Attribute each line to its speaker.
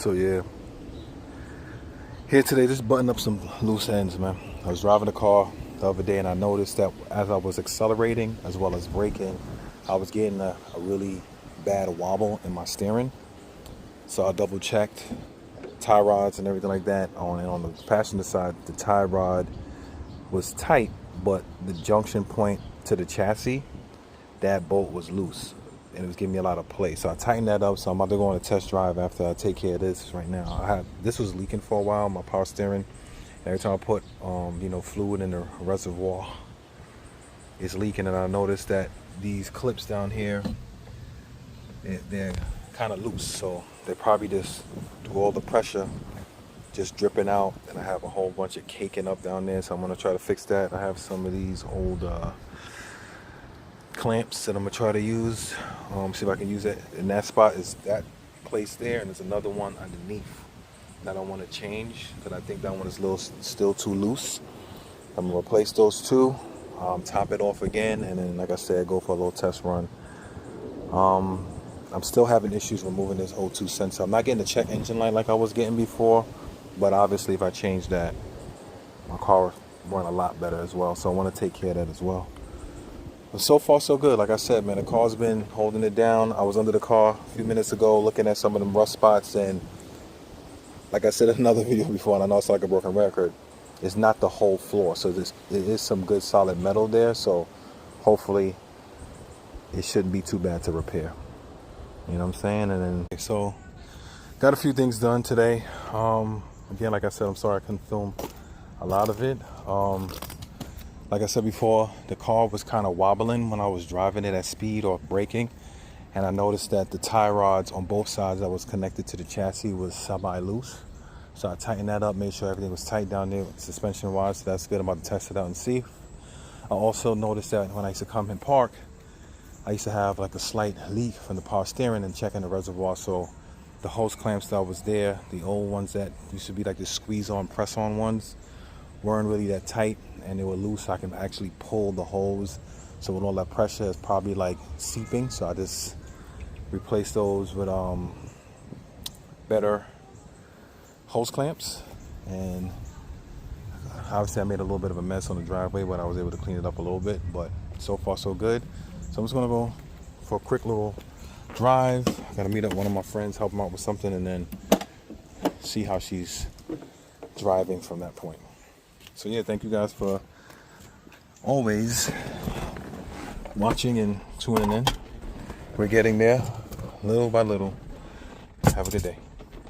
Speaker 1: So yeah, here today just button up some loose ends, man. I was driving the car the other day and I noticed that as I was accelerating as well as braking, I was getting a really bad wobble in my steering. So I double checked tie rods and everything like that. On the passenger side, the tie rod was tight, but the junction point to the chassis, that bolt was loose and it was giving me a lot of play. So I tightened that up. So I'm about to go on a test drive after I take care of this right now. This was leaking for a while, my power steering. Every time I put fluid in the reservoir, it's leaking, and I noticed that these clips down here, they're kind of loose, so they probably just do all the pressure just dripping out, and I have a whole bunch of caking up down there. So I'm gonna try to fix that. I have some of these old clamps that I'm gonna try to use. See if I can use it. In that spot is that place there, and there's another one underneath that I want to change because I think that one is still too loose. I'm gonna replace those two, top it off again, and then, like I said, go for a little test run. I'm still having issues removing this O2 sensor. I'm not getting the check engine light like I was getting before, but obviously if I change that, my car will run a lot better as well. So I want to take care of that as well. But so far so good. Like I said, man, the car's been holding it down. I was under the car a few minutes ago looking at some of them rust spots, and like I said in another video before, and I know it's like a broken record, it's not the whole floor. So it is some good solid metal there. So hopefully it shouldn't be too bad to repair. You know what I'm saying? And then, so got a few things done today. Again, like I said, I'm sorry I couldn't film a lot of it. Like I said before, the car was kind of wobbling when I was driving it at speed or braking. And I noticed that the tie rods on both sides that was connected to the chassis was semi-loose. So I tightened that up, made sure everything was tight down there suspension-wise. So that's good. I'm about to test it out and see. I also noticed that when I used to come and park, I used to have like a slight leak from the power steering and checking the reservoir. So the hose clamps that was there, the old ones that used to be like the squeeze-on, press-on ones, weren't really that tight and they were loose. So I can actually pull the hose. So with all that pressure, it's probably like seeping. So I just replace those with better hose clamps, and obviously I made a little bit of a mess on the driveway, but I was able to clean it up a little bit. But so far so good. So I'm just gonna go for a quick little drive. I gotta meet up one of my friends, help him out with something, and then see how she's driving from that point. So yeah, thank you guys for always watching and tuning in. We're getting there little by little. Have a good day.